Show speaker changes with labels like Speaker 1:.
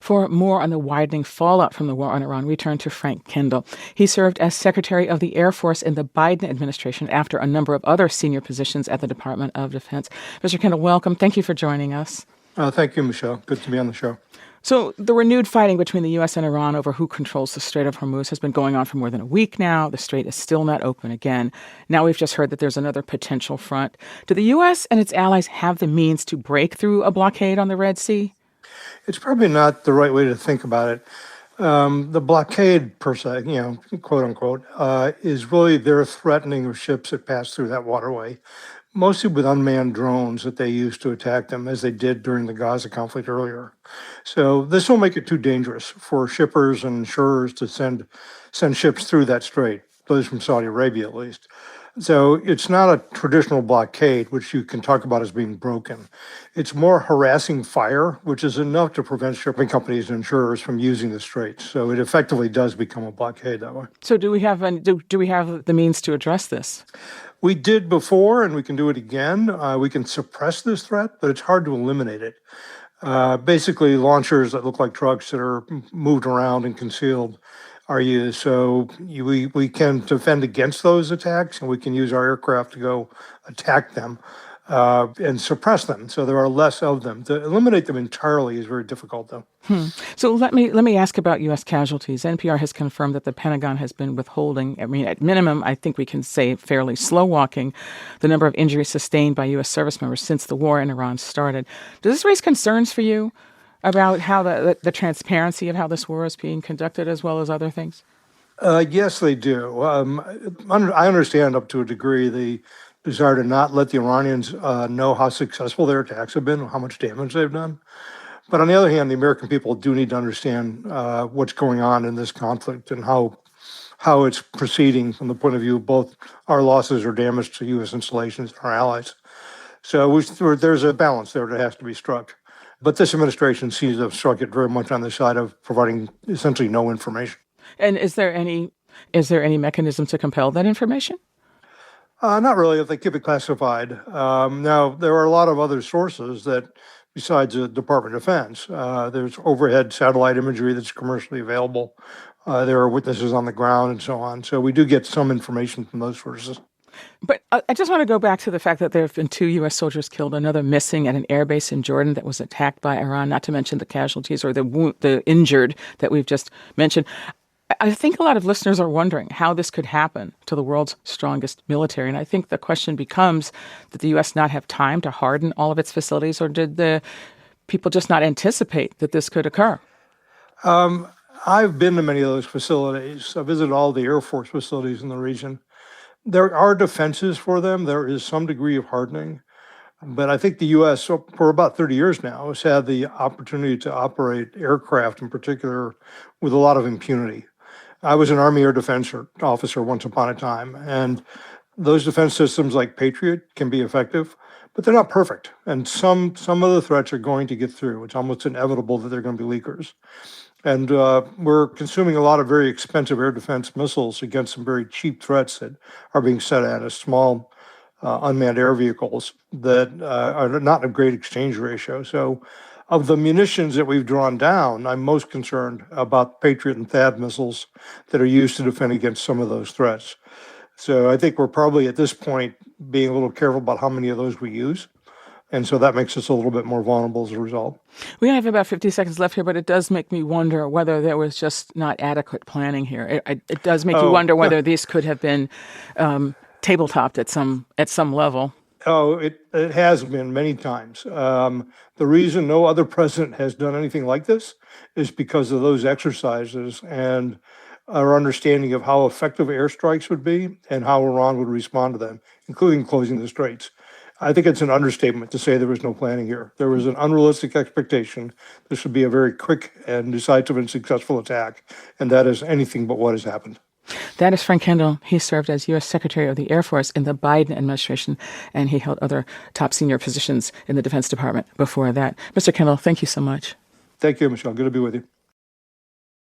Speaker 1: For more on the widening fallout from the war on Iran, we turn to Frank Kendall. He served as Secretary of the Air Force in the Biden administration after a number of other senior positions at the Department of Defense. Mr. Kendall, welcome. Thank you for joining us.
Speaker 2: Thank you, Michelle. Good to be on the show.
Speaker 1: So the renewed fighting between the U.S. and Iran over who controls the Strait of Hormuz has been going on for more than a week now. The Strait is still not open again. Now we've just heard that there's another potential front. Do the U.S. and its allies have the means to break through a blockade on the Red Sea?
Speaker 2: It's probably not the right way to think about it. The blockade, per se, quote unquote, is really their threatening of ships that pass through that waterway, mostly with unmanned drones that they use to attack them, as they did during the Gaza conflict earlier. So this will make it too dangerous for shippers and insurers to send ships through that strait, those from Saudi Arabia at least. So it's not a traditional blockade, which you can talk about as being broken. It's more harassing fire, which is enough to prevent shipping companies and insurers from using the straits. So it effectively does become a blockade that way.
Speaker 1: So do we have the means to address this?
Speaker 2: We did before, and we can do it again. We can suppress this threat, but it's hard to eliminate it. Basically, launchers that look like trucks that are moved around and concealed are used. So we can defend against those attacks, and we can use our aircraft to go attack them and suppress them, so there are less of them. To eliminate them entirely is very difficult, though.
Speaker 1: So let me ask about U.S. casualties. NPR has confirmed that the Pentagon has been withholding, at minimum, I think we can say fairly slow-walking, the number of injuries sustained by U.S. service members since the war in Iran started. Does this raise concerns for you about how the transparency of how this war is being conducted, as well as other things?
Speaker 2: Yes, they do. I understand up to a degree the desire to not let the Iranians know how successful their attacks have been, how much damage they've done. But on the other hand, the American people do need to understand what's going on in this conflict and how it's proceeding from the point of view of both our losses or damage to U.S. installations and our allies. So there's a balance there that has to be struck. But this administration seems to have struck it very much on the side of providing essentially no information.
Speaker 1: And is there any mechanism to compel that information?
Speaker 2: Not really, if they keep it classified. Now, there are a lot of other sources that, besides the Department of Defense, there's overhead satellite imagery that's commercially available. There are witnesses on the ground and so on. So we do get some information from those sources.
Speaker 1: But I just want to go back to the fact that there have been 2 U.S. soldiers killed, another missing at an airbase in Jordan that was attacked by Iran, not to mention the casualties or the injured that we've just mentioned. I think a lot of listeners are wondering how this could happen to the world's strongest military. And I think the question becomes, did the U.S. not have time to harden all of its facilities, or did the people just not anticipate that this could occur?
Speaker 2: I've been to many of those facilities. I visited all the Air Force facilities in the region. There are defenses for them. There is some degree of hardening. But I think the U.S., for about 30 years now, has had the opportunity to operate aircraft in particular with a lot of impunity. I was an Army Air Defense officer once upon a time, and those defense systems like Patriot can be effective, but they're not perfect. And some of the threats are going to get through. It's almost inevitable that they're going to be leakers. And we're consuming a lot of very expensive air defense missiles against some very cheap threats that are being set at us, small unmanned air vehicles that are not a great exchange ratio. So of the munitions that we've drawn down, I'm most concerned about Patriot and THAAD missiles that are used to defend against some of those threats. So I think we're probably at this point being a little careful about how many of those we use. And so that makes us a little bit more vulnerable as a result.
Speaker 1: We have about 50 seconds left here, but it does make me wonder whether there was just not adequate planning here. It does make you wonder whether these could have been tabletopped at some level.
Speaker 2: Oh, it has been many times. The reason no other president has done anything like this is because of those exercises and our understanding of how effective airstrikes would be and how Iran would respond to them, including closing the straits. I think it's an understatement to say there was no planning here. There was an unrealistic expectation. This would be a very quick and decisive and successful attack, and that is anything but what has happened.
Speaker 1: That is Frank Kendall. He served as U.S. Secretary of the Air Force in the Biden administration, and he held other top senior positions in the Defense Department before that. Mr. Kendall, thank you so much.
Speaker 2: Thank you, Michelle. Good to be with you.